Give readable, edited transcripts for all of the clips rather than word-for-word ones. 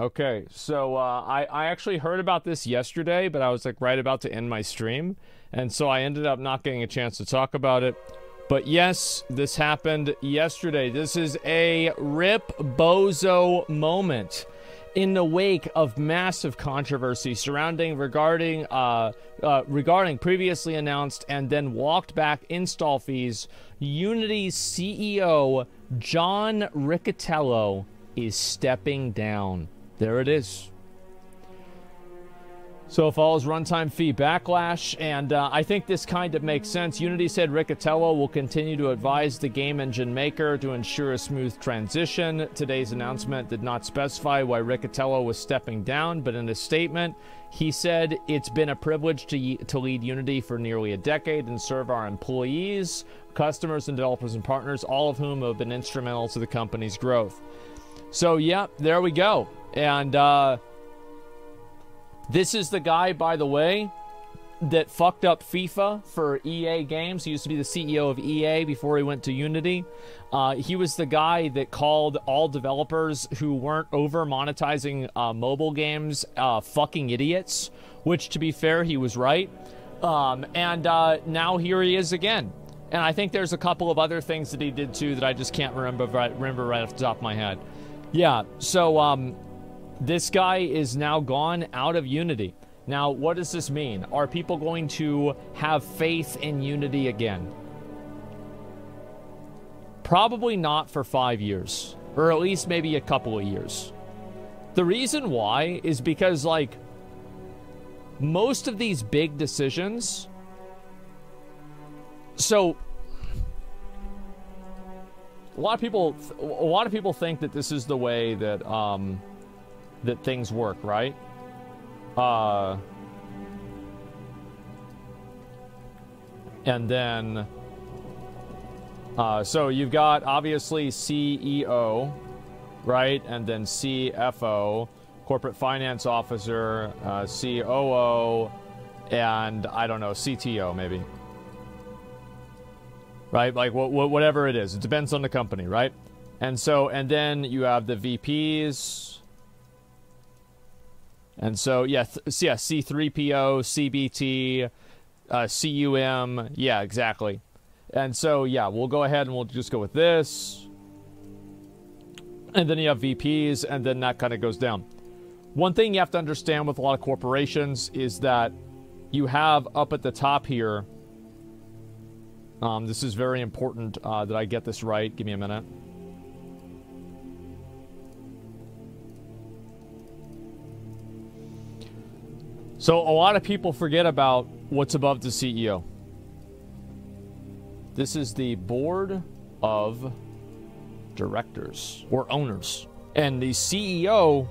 Okay, so I actually heard about this yesterday, but I was like right about to end my stream, and so I ended up not getting a chance to talk about it. But yes, this happened yesterday. This is a rip bozo moment in the wake of massive controversy regarding previously announced and then walked back install fees. Unity's CEO John Riccitiello is stepping down. There it is. So it follows runtime fee backlash, and I think this kind of makes sense. Unity said Riccitiello will continue to advise the game engine maker to ensure a smooth transition. Today's announcement did not specify why Riccitiello was stepping down, but in a statement, he said, "It's been a privilege to lead Unity for nearly a decade and serve our employees, customers, and developers and partners, all of whom have been instrumental to the company's growth." So, yeah, there we go. And this is the guy, by the way, that fucked up FIFA for EA Games. He used to be the CEO of EA before he went to Unity. He was the guy that called all developers who weren't over monetizing mobile games fucking idiots, which, to be fair, he was right. Now here he is again. And I think there's a couple of other things that he did too that I just can't remember right off the top of my head. Yeah, so this guy is now gone out of Unity. Now, what does this mean? Are people going to have faith in Unity again? Probably not for 5 years, or at least maybe a couple of years. The reason why is because, like, most of these big decisions... So... A lot of people think that this is the way that that things work, right? And then so you've got obviously CEO, right? And then CFO, corporate finance officer, COO, and I don't know, CTO maybe. Right? Like, whatever it is. It depends on the company, right? And so, and then you have the VPs. And so, yeah, C3PO, CBT, CUM. Yeah, exactly. And so, yeah, we'll go ahead and we'll just go with this. And then you have VPs, and then that kind of goes down. One thing you have to understand with a lot of corporations is that you have up at the top here... this is very important that I get this right. Give me a minute. So a lot of people forget about what's above the CEO. This is the board of directors or owners. And the CEO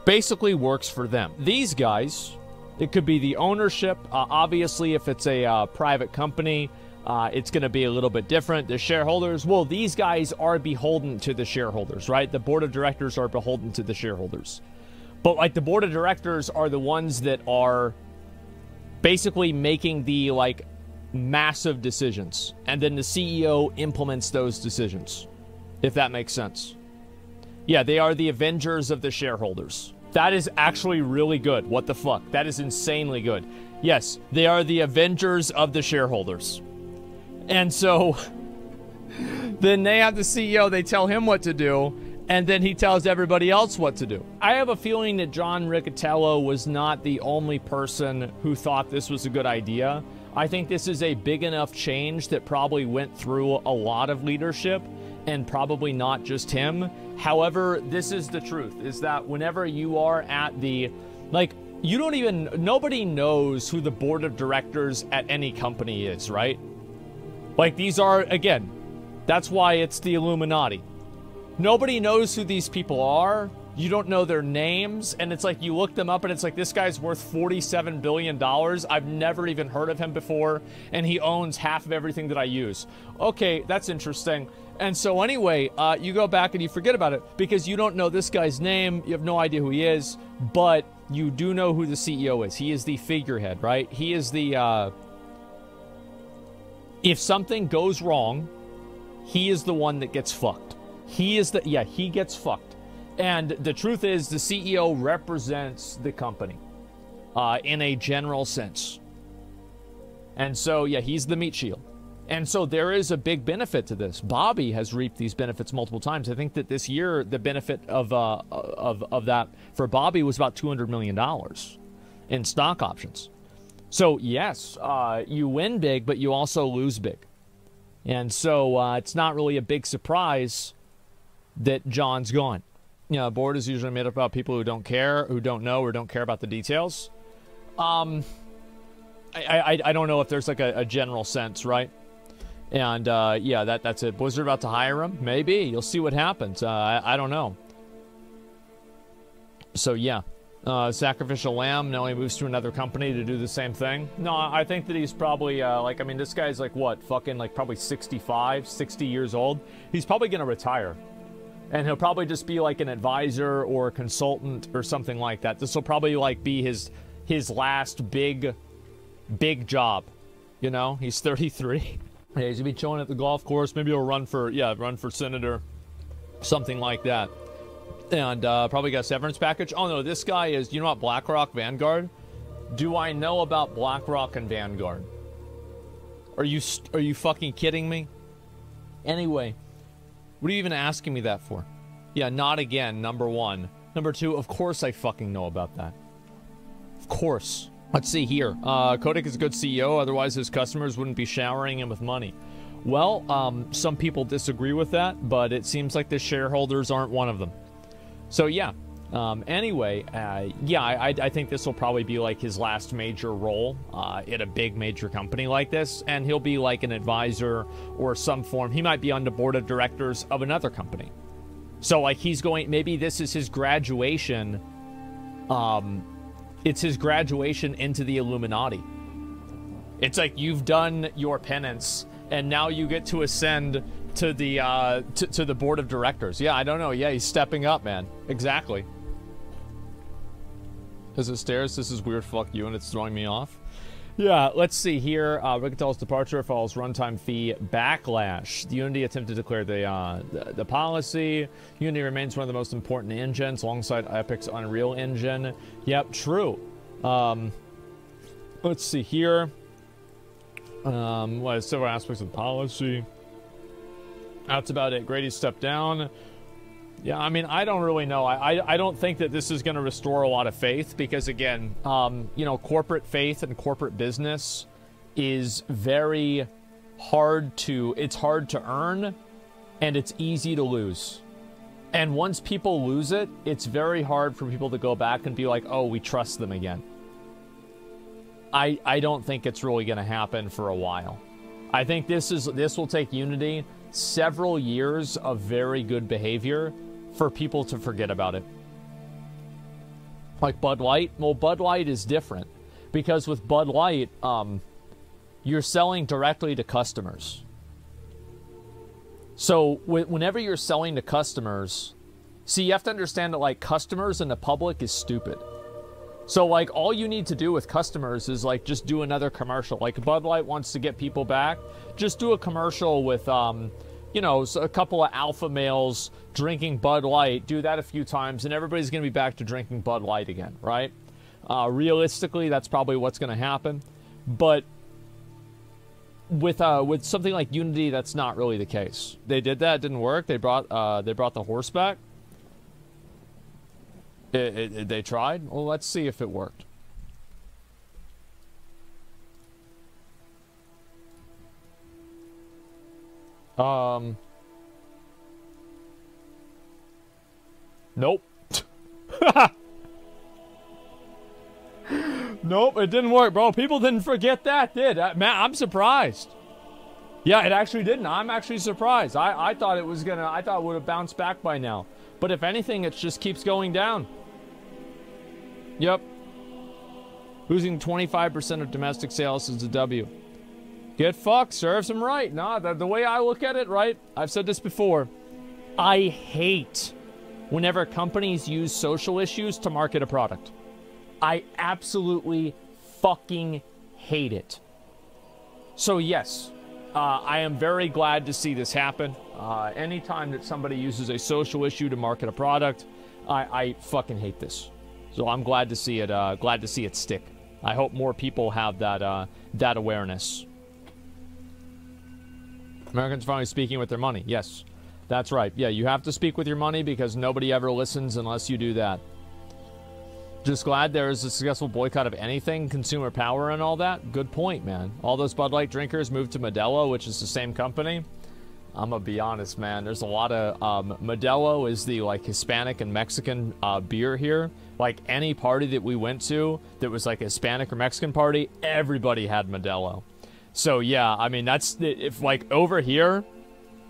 basically works for them. These guys... It could be the ownership. Obviously, if it's a private company, it's going to be a little bit different. The shareholders, well, these guys are beholden to the shareholders, right? The board of directors are beholden to the shareholders. But, like, the board of directors are the ones that are basically making the, like, massive decisions. And then the CEO implements those decisions, if that makes sense. Yeah, they are the avengers of the shareholders. That is actually really good. What the fuck? That is insanely good. Yes, they are the avengers of the shareholders. And so, then they have the CEO, they tell him what to do, and then he tells everybody else what to do. I have a feeling that John Riccitiello was not the only person who thought this was a good idea. I think this is a big enough change that probably went through a lot of leadership, and probably not just him. However, this is the truth, is that whenever you are at the, like, you don't even, nobody knows who the board of directors at any company is, right? Like, these are, again, that's why it's the Illuminati. Nobody knows who these people are. You don't know their names, and it's like you look them up and it's like, this guy's worth $47 billion. I've never even heard of him before, and he owns half of everything that I use. Okay, that's interesting. And so anyway, you go back and you forget about it because you don't know this guy's name. You have no idea who he is, but you do know who the CEO is. He is the figurehead, right? He is the, if something goes wrong, he is the one that gets fucked. He is the, yeah, he gets fucked. And the truth is, the CEO represents the company in a general sense. And so, yeah, he's the meat shield. And so there is a big benefit to this. Bobby has reaped these benefits multiple times. I think that this year, the benefit of that for Bobby was about $200 million in stock options. So, yes, you win big, but you also lose big. And so it's not really a big surprise that John's gone. You know, the board is usually made up about people who don't care, who don't know, or don't care about the details. I don't know if there's like a general sense, right? And yeah, that's it. Blizzard about to hire him? Maybe. You'll see what happens. I don't know. So yeah, sacrificial lamb. Now he moves to another company to do the same thing. No, I think that he's probably like, I mean, this guy's like what, fucking like probably 65, 60 years old. He's probably gonna retire. And he'll probably just be like an advisor or a consultant or something like that. This will probably like be his last big job. You know, he's 33. Yeah, he's gonna be chilling at the golf course. Maybe he'll run for senator, something like that. And probably got a severance package. Oh no, this guy is, you know what, BlackRock, Vanguard? Do I know about BlackRock and Vanguard? Are you fucking kidding me? Anyway. What are you even asking me that for? Yeah, not again, number one. Number two, of course I fucking know about that. Of course. Let's see here. Kotick is a good CEO, otherwise his customers wouldn't be showering him with money. Well, some people disagree with that, but it seems like the shareholders aren't one of them. So yeah. Anyway, yeah, I think this will probably be like his last major role at a big major company like this, and he'll be like an advisor or some form. He might be on the board of directors of another company. So like he's going, maybe this is his graduation. It's his graduation into the Illuminati. It's like you've done your penance, and now you get to ascend to the to the board of directors. Yeah, I don't know. Yeah, he's stepping up, man. Exactly. As it stares, this is weird, fuck you, and it's throwing me off. Yeah, let's see here. Ricketel's departure follows runtime fee backlash. The Unity attempted to declare the policy. Unity remains one of the most important engines alongside Epic's Unreal Engine. Yep, true. Let's see here. What are several aspects of the policy? That's about it. Grady stepped down. Yeah, I mean, I don't really know. I don't think that this is going to restore a lot of faith because, again, you know, corporate faith and corporate business is very hard to, it's hard to earn and it's easy to lose. And once people lose it, it's very hard for people to go back and be like, oh, we trust them again. I don't think it's really going to happen for a while. I think this will take Unity several years of very good behavior for people to forget about it. Like Bud Light. Well, Bud Light is different because with Bud Light, you're selling directly to customers. So whenever you're selling to customers, see, you have to understand that like customers and the public is stupid. So like all you need to do with customers is like just do another commercial. Like Bud Light wants to get people back, just do a commercial with you know, so a couple of alpha males drinking Bud Light, do that a few times, and everybody's going to be back to drinking Bud Light again, right? Realistically, that's probably what's going to happen. But with something like Unity, that's not really the case. They did that, it didn't work. They brought the horse back. They tried. Well, let's see if it worked. Nope. Nope, it didn't work, bro. People didn't forget that, man, I'm surprised. Yeah, it actually didn't. I'm actually surprised. I thought it was gonna, I thought it would have bounced back by now. But if anything, it just keeps going down. Yep. Losing 25% of domestic sales is a W. Get fucked, serves them right. Nah, the way I look at it, right? I've said this before. I hate whenever companies use social issues to market a product. I absolutely fucking hate it. So yes, I am very glad to see this happen. Anytime that somebody uses a social issue to market a product, I fucking hate this. So I'm glad to see it stick. I hope more people have that awareness. Americans finally speaking with their money. Yes, that's right. Yeah, you have to speak with your money because nobody ever listens unless you do that. Just glad there is a successful boycott of anything, consumer power and all that. Good point, man. All those Bud Light drinkers moved to Modelo, which is the same company. I'm gonna be honest, man. There's a lot of Modelo is the like Hispanic and Mexican beer here. Like any party that we went to that was like a Hispanic or Mexican party, everybody had Modelo. So yeah, I mean that's if like over here,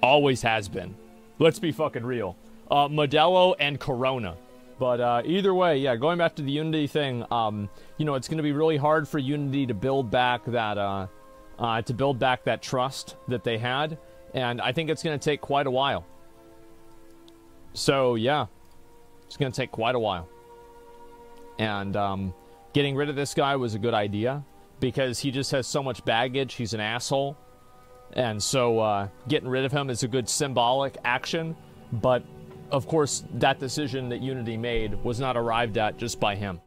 always has been. Let's be fucking real. Modelo and Corona. But either way, yeah, going back to the Unity thing, you know, it's going to be really hard for Unity to build back that trust that they had, and I think it's going to take quite a while. So yeah, it's going to take quite a while. And getting rid of this guy was a good idea because he just has so much baggage. He's an asshole, and so getting rid of him is a good symbolic action, but. Of course, that decision that Unity made was not arrived at just by him.